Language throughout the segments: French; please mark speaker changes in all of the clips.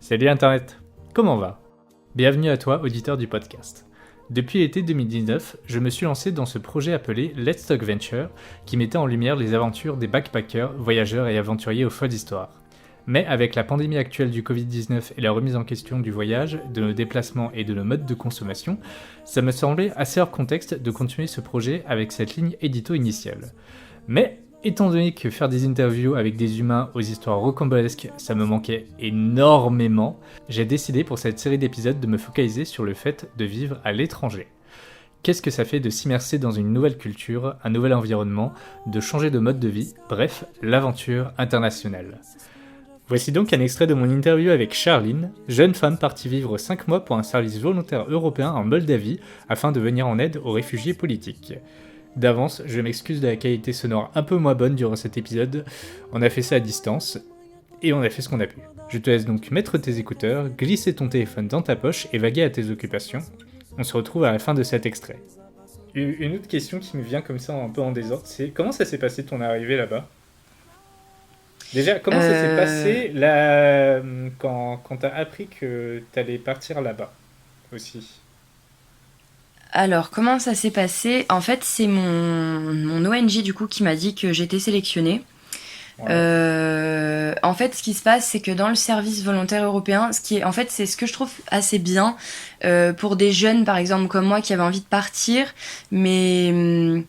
Speaker 1: Salut Internet, comment va? Bienvenue à toi, auditeur du podcast. Depuis l'été 2019, je me suis lancé dans ce projet appelé Let's Talk Venture, qui mettait en lumière les aventures des backpackers, voyageurs et aventuriers aux folles histoires. Mais avec la pandémie actuelle du Covid-19 et la remise en question du voyage, de nos déplacements et de nos modes de consommation, ça me semblait assez hors contexte de continuer ce projet avec cette ligne édito initiale. Mais étant donné que faire des interviews avec des humains aux histoires rocambolesques, ça me manquait énormément, j'ai décidé pour cette série d'épisodes de me focaliser sur le fait de vivre à l'étranger. Qu'est-ce que ça fait de s'immerser dans une nouvelle culture, un nouvel environnement, de changer de mode de vie, bref, l'aventure internationale. Voici donc un extrait de mon interview avec Charline, jeune femme partie vivre 5 mois pour un service volontaire européen en Moldavie afin de venir en aide aux réfugiés politiques. D'avance, je m'excuse de la qualité sonore un peu moins bonne durant cet épisode, on a fait ça à distance, et on a fait ce qu'on a pu. Je te laisse donc mettre tes écouteurs, glisser ton téléphone dans ta poche et vaguer à tes occupations. On se retrouve à la fin de cet extrait. Une autre question qui me vient comme ça un peu en désordre, c'est comment ça s'est passé ton arrivée là-bas ? Déjà, comment ça s'est passé là, quand t'as appris que t'allais partir là-bas aussi ?
Speaker 2: Alors, comment ça s'est passé ? En fait, c'est mon ONG du coup qui m'a dit que j'étais sélectionnée.
Speaker 1: Ouais.
Speaker 2: En fait, ce qui se passe, c'est que dans le service volontaire européen, c'est ce que je trouve assez bien pour des jeunes, par exemple comme moi, qui avaient envie de partir, mais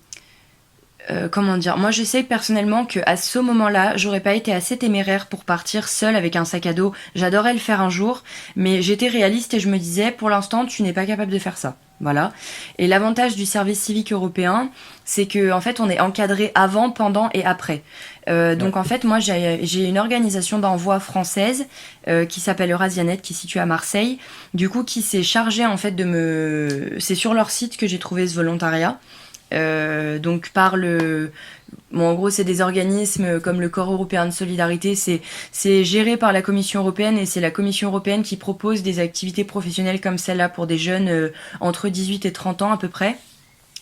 Speaker 2: comment dire, moi je sais personnellement qu'à ce moment-là, j'aurais pas été assez téméraire pour partir seule avec un sac à dos. J'adorais le faire un jour, mais j'étais réaliste et je me disais, pour l'instant, tu n'es pas capable de faire ça. Voilà. Et l'avantage du service civique européen, c'est que en fait, on est encadré avant, pendant et après. Donc en fait, moi, j'ai une organisation d'envoi française qui s'appelle Eurasianet, qui est située à Marseille. Du coup, qui s'est chargée en fait c'est sur leur site que j'ai trouvé ce volontariat. Donc en gros c'est des organismes comme le Corps européen de solidarité, c'est géré par la Commission européenne et c'est la Commission européenne qui propose des activités professionnelles comme celle-là pour des jeunes entre 18 et 30 ans à peu près.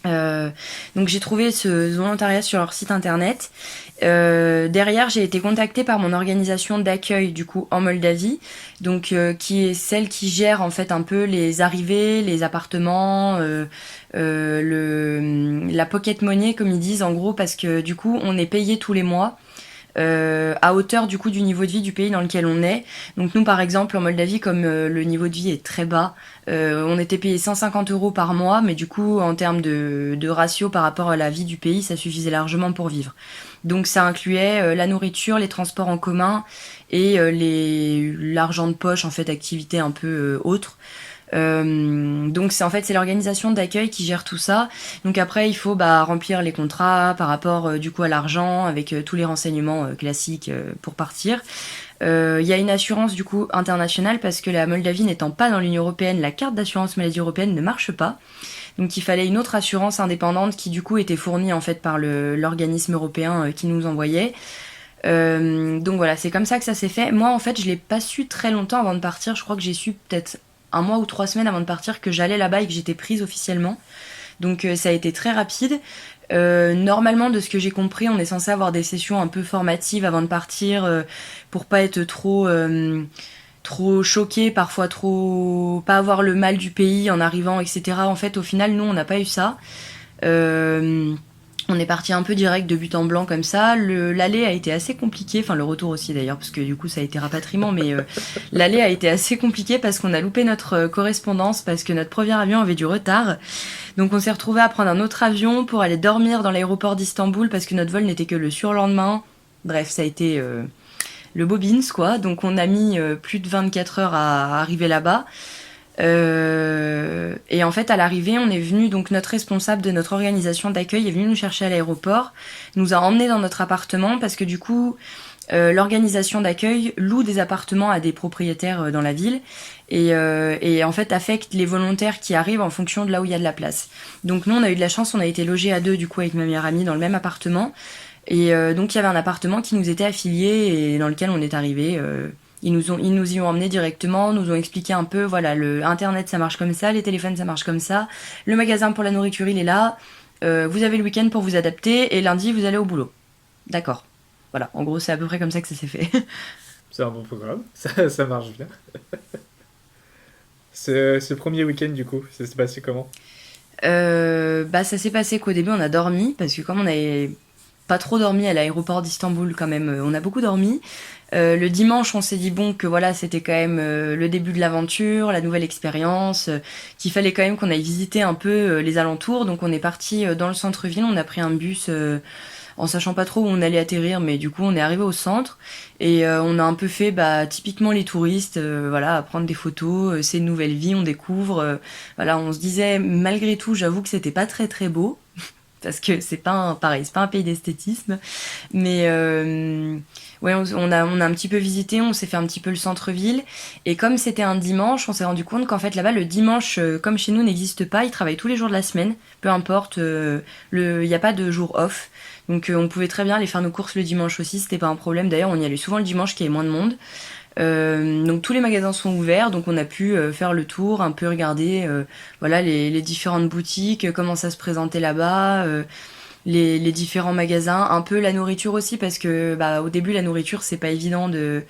Speaker 2: Donc j'ai trouvé ce volontariat sur leur site internet. Derrière, j'ai été contactée par mon organisation d'accueil du coup en Moldavie, donc qui est celle qui gère en fait un peu les arrivées, les appartements, la pocket money comme ils disent en gros, parce que du coup on est payé tous les mois. À hauteur du coup du niveau de vie du pays dans lequel on est. Donc nous par exemple en Moldavie, comme le niveau de vie est très bas, on était payé 150 € par mois, mais du coup en termes de ratio par rapport à la vie du pays, ça suffisait largement pour vivre. Donc ça incluait la nourriture, les transports en commun et l'argent de poche, en fait, activités un peu autres. Donc c'est l'organisation d'accueil qui gère tout ça. Donc après il faut remplir les contrats par rapport du coup à l'argent avec tous les renseignements classiques pour partir. Il y a une assurance du coup internationale parce que la Moldavie n'étant pas dans l'Union européenne, la carte d'assurance maladie européenne ne marche pas. Donc il fallait une autre assurance indépendante qui du coup était fournie en fait par l'organisme européen qui nous envoyait. Donc voilà, c'est comme ça que ça s'est fait. Moi en fait je l'ai pas su très longtemps avant de partir. Je crois que j'ai su peut-être 1 mois ou 3 semaines avant de partir que j'allais là-bas et que j'étais prise officiellement. Donc ça a été très rapide. Normalement, de ce que j'ai compris, on est censé avoir des sessions un peu formatives avant de partir pour pas être trop choqué, parfois pas avoir le mal du pays en arrivant, etc. En fait, au final, nous, on n'a pas eu ça. On est parti un peu direct de but en blanc comme ça. L'aller a été assez compliqué, enfin le retour aussi d'ailleurs, parce que du coup ça a été rapatriement, mais l'aller a été assez compliqué parce qu'on a loupé notre correspondance, parce que notre premier avion avait du retard. Donc on s'est retrouvé à prendre un autre avion pour aller dormir dans l'aéroport d'Istanbul parce que notre vol n'était que le surlendemain. Bref, ça a été le bobins quoi. Donc on a mis plus de 24 heures à arriver là-bas. Et en fait à l'arrivée on est venu, donc notre responsable de notre organisation d'accueil est venu nous chercher à l'aéroport, nous a emmenés dans notre appartement parce que du coup l'organisation d'accueil loue des appartements à des propriétaires dans la ville et en fait affecte les volontaires qui arrivent en fonction de là où il y a de la place. Donc nous on a eu de la chance, on a été logés à 2 du coup avec ma meilleure amie dans le même appartement et donc il y avait un appartement qui nous était affilié et dans lequel on est arrivé. Ils nous y ont emmenés directement, nous ont expliqué un peu, voilà, le internet ça marche comme ça, les téléphones ça marche comme ça, le magasin pour la nourriture il est là, vous avez le week-end pour vous adapter et lundi vous allez au boulot. D'accord. Voilà, en gros c'est à peu près comme ça que ça s'est fait.
Speaker 1: C'est un bon programme, ça marche bien. Ce premier week-end, du coup, ça s'est passé comment?
Speaker 2: Bah ça s'est passé qu'au début on a dormi, parce que comme on avait pas trop dormi à l'aéroport d'Istanbul quand même, on a beaucoup dormi. Le dimanche on s'est dit bon que voilà c'était quand même le début de l'aventure, la nouvelle expérience, qu'il fallait quand même qu'on aille visiter un peu les alentours, donc on est parti dans le centre-ville, on a pris un bus en sachant pas trop où on allait atterrir, mais du coup on est arrivé au centre et on a un peu fait bah typiquement les touristes, voilà, à prendre des photos, c'est une nouvelle vie, on découvre, voilà, on se disait malgré tout, j'avoue que c'était pas très très beau parce que c'est pas pareil, c'est pas un pays d'esthétisme, mais ouais, on a un petit peu visité, on s'est fait un petit peu le centre-ville, et comme c'était un dimanche, on s'est rendu compte qu'en fait là-bas le dimanche, comme chez nous, n'existe pas, ils travaillent tous les jours de la semaine, peu importe, il n'y a pas de jour off, donc on pouvait très bien aller faire nos courses le dimanche aussi, c'était pas un problème. D'ailleurs, on y allait souvent le dimanche, qu'il y avait moins de monde. Donc tous les magasins sont ouverts, donc on a pu faire le tour, un peu regarder voilà les différentes boutiques, comment ça se présentait là-bas, les différents magasins, un peu la nourriture aussi parce que bah au début la nourriture c'est pas évident de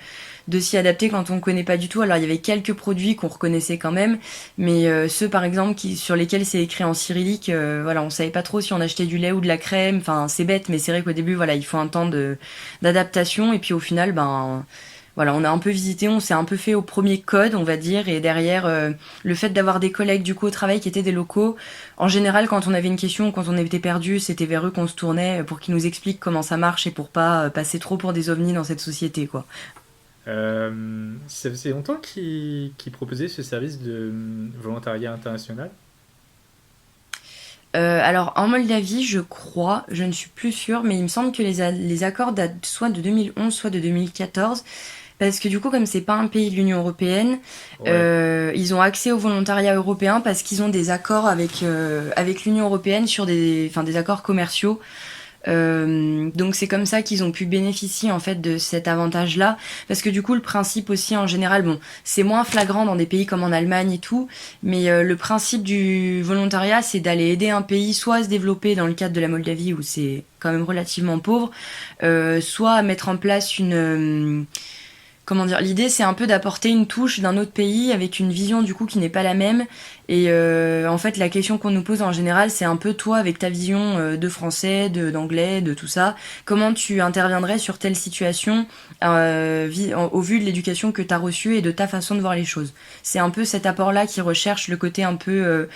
Speaker 2: s'y adapter quand on connaît pas du tout. Alors il y avait quelques produits qu'on reconnaissait quand même, mais ceux par exemple sur lesquels c'est écrit en cyrillique, voilà, on savait pas trop si on achetait du lait ou de la crème. Enfin c'est bête, mais c'est vrai qu'au début voilà il faut un temps de d'adaptation et puis au final ben voilà, on a un peu visité, on s'est un peu fait au premier code, on va dire, et derrière, le fait d'avoir des collègues du coup au travail qui étaient des locaux, en général, quand on avait une question, quand on était perdu, c'était vers eux qu'on se tournait pour qu'ils nous expliquent comment ça marche et pour pas passer trop pour des ovnis dans cette société, quoi.
Speaker 1: Ça faisait longtemps qu'ils proposaient ce service de volontariat international.
Speaker 2: Alors, en Moldavie, je crois, je ne suis plus sûre, mais il me semble que les accords datent soit de 2011, soit de 2014. Parce que du coup, comme c'est pas un pays de l'Union européenne,
Speaker 1: Ouais,
Speaker 2: ils ont accès au volontariat européen parce qu'ils ont des accords avec l'Union européenne sur enfin, des accords commerciaux. Donc c'est comme ça qu'ils ont pu bénéficier en fait de cet avantage-là, parce que du coup le principe aussi en général, bon, c'est moins flagrant dans des pays comme en Allemagne et tout, mais le principe du volontariat c'est d'aller aider un pays soit à se développer dans le cadre de la Moldavie où c'est quand même relativement pauvre, soit à mettre en place comment dire, l'idée c'est un peu d'apporter une touche d'un autre pays avec une vision du coup qui n'est pas la même. Et en fait la question qu'on nous pose en général c'est un peu toi avec ta vision de français, d'anglais, de tout ça, comment tu interviendrais sur telle situation au vu de l'éducation que tu as reçue et de ta façon de voir les choses. C'est un peu cet apport là qui recherche le côté un peu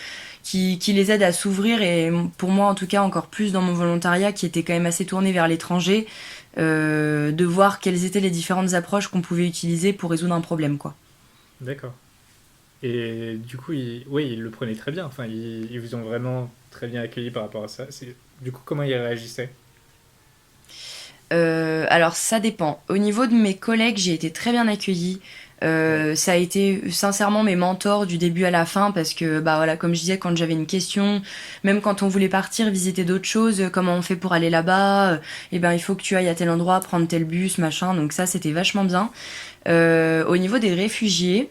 Speaker 2: qui les aide à s'ouvrir, et pour moi en tout cas encore plus dans mon volontariat qui était quand même assez tourné vers l'étranger, de voir quelles étaient les différentes approches qu'on pouvait utiliser pour résoudre un problème, quoi.
Speaker 1: d'accord. Et du coup, oui, ils le prenaient très bien. Enfin, ils vous ont vraiment très bien accueilli par rapport à ça. Du coup, comment ils réagissaient?
Speaker 2: Alors ça dépend. Au niveau de mes collègues, j'ai été très bien accueillie.
Speaker 1: Ouais.
Speaker 2: Ça a été sincèrement mes mentors du début à la fin parce que bah voilà, comme je disais, quand j'avais une question, même quand on voulait partir visiter d'autres choses, comment on fait pour aller là-bas, eh ben il faut que tu ailles à tel endroit, prendre tel bus, machin. Donc ça c'était vachement bien. Au niveau des réfugiés,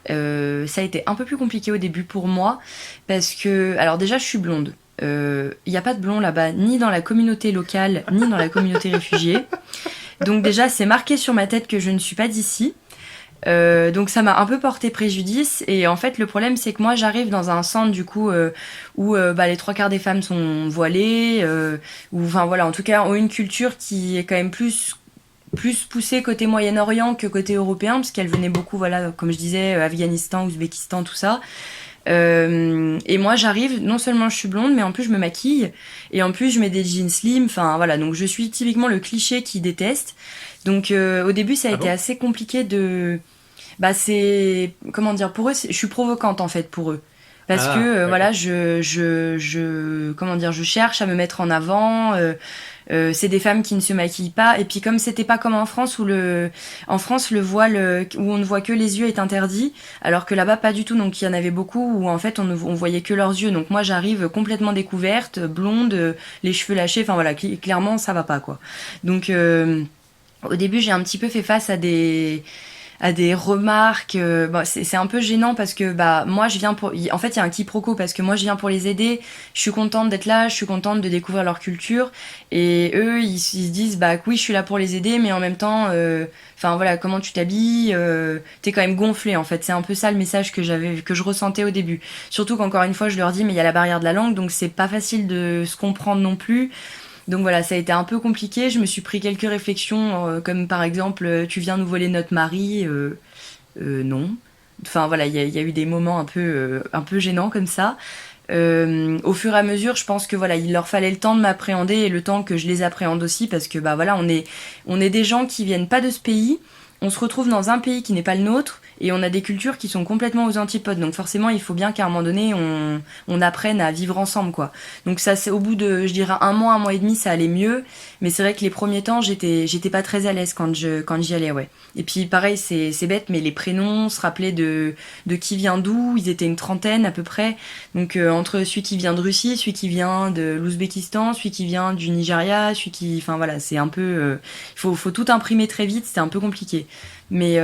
Speaker 2: ça a été un peu plus compliqué au début pour moi parce que alors déjà je suis blonde. Il n'y a pas de blond là-bas, ni dans la communauté locale, ni dans la communauté réfugiée. Donc déjà, c'est marqué sur ma tête que je ne suis pas d'ici. Donc ça m'a un peu porté préjudice. Et en fait, le problème, c'est que moi, j'arrive dans un centre du coup où bah, les trois quarts des femmes sont voilées, ou enfin voilà, en tout cas, ont une culture qui est quand même plus poussée côté Moyen-Orient que côté européen, parce qu'elle venait beaucoup, voilà, comme je disais, Afghanistan, Ouzbékistan, tout ça. Et moi j'arrive, non seulement je suis blonde, mais en plus je me maquille, et en plus je mets des jeans slim, enfin voilà, donc je suis typiquement le cliché qui déteste. Donc au début ça a
Speaker 1: Ah
Speaker 2: été
Speaker 1: bon?
Speaker 2: assez compliqué de... Bah c'est... Comment dire, pour eux, je suis provocante en fait pour eux. Parce que
Speaker 1: Ah,
Speaker 2: voilà,
Speaker 1: d'accord.
Speaker 2: comment dire, je cherche à me mettre en avant. C'est des femmes qui ne se maquillent pas. Et puis comme c'était pas comme en France en France le voile où on ne voit que les yeux est interdit, alors que là-bas pas du tout. Donc il y en avait beaucoup où en fait on voyait que leurs yeux. Donc moi j'arrive complètement découverte, blonde, les cheveux lâchés. Enfin voilà, clairement ça va pas quoi. Donc au début j'ai un petit peu fait face à des remarques. Bon, c'est un peu gênant parce que moi je viens pour. En fait, il y a un quiproquo parce que moi je viens pour les aider. Je suis contente d'être là, je suis contente de découvrir leur culture. Et eux, ils se disent que oui, je suis là pour les aider, mais en même temps, enfin voilà, comment tu t'habilles, t'es quand même gonflé en fait. C'est un peu ça le message que je ressentais au début. Surtout qu'encore une fois, je leur dis, mais il y a la barrière de la langue, donc c'est pas facile de se comprendre non plus. Donc voilà, ça a été un peu compliqué. Je me suis pris quelques réflexions, comme par exemple, tu viens nous voler notre mari. Non. Enfin voilà, il y a eu des moments un peu gênants comme ça. Au fur et à mesure, je pense que voilà, il leur fallait le temps de m'appréhender et le temps que je les appréhende aussi, parce que voilà, on est des gens qui viennent pas de ce pays. On se retrouve dans un pays qui n'est pas le nôtre et on a des cultures qui sont complètement aux antipodes. Donc forcément, il faut bien qu'à un moment donné, on apprenne à vivre ensemble, quoi. Donc ça, c'est au bout de, je dirais, un mois et demi, ça allait mieux. Mais c'est vrai que les premiers temps, j'étais pas très à l'aise quand j'y allais, ouais. Et puis pareil, c'est bête, mais les prénoms, se rappeler de qui vient d'où. Ils étaient une trentaine à peu près. Donc entre celui qui vient de Russie, celui qui vient de l'Ouzbékistan, celui qui vient du Nigeria, enfin voilà, c'est un peu, faut tout imprimer très vite, c'était un peu compliqué. Mais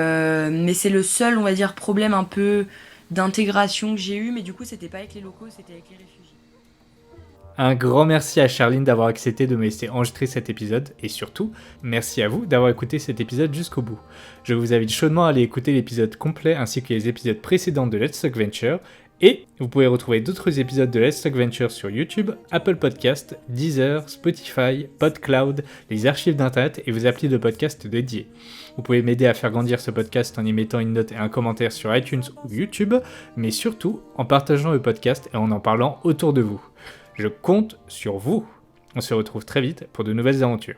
Speaker 2: c'est le seul, on va dire, problème un peu d'intégration que j'ai eu. Mais du coup, c'était pas avec les locaux, c'était avec les réfugiés.
Speaker 1: Un grand merci à Charline d'avoir accepté de me laisser enregistrer cet épisode, et surtout, merci à vous d'avoir écouté cet épisode jusqu'au bout. Je vous invite chaudement à aller écouter l'épisode complet ainsi que les épisodes précédents de Let's Talk Venture, et vous pouvez retrouver d'autres épisodes de Let's Talk Venture sur YouTube, Apple Podcast, Deezer, Spotify, PodCloud, les archives d'internet et vos applis de podcast dédiés. Vous pouvez m'aider à faire grandir ce podcast en y mettant une note et un commentaire sur iTunes ou YouTube, mais surtout en partageant le podcast et en parlant autour de vous. Je compte sur vous. On se retrouve très vite pour de nouvelles aventures.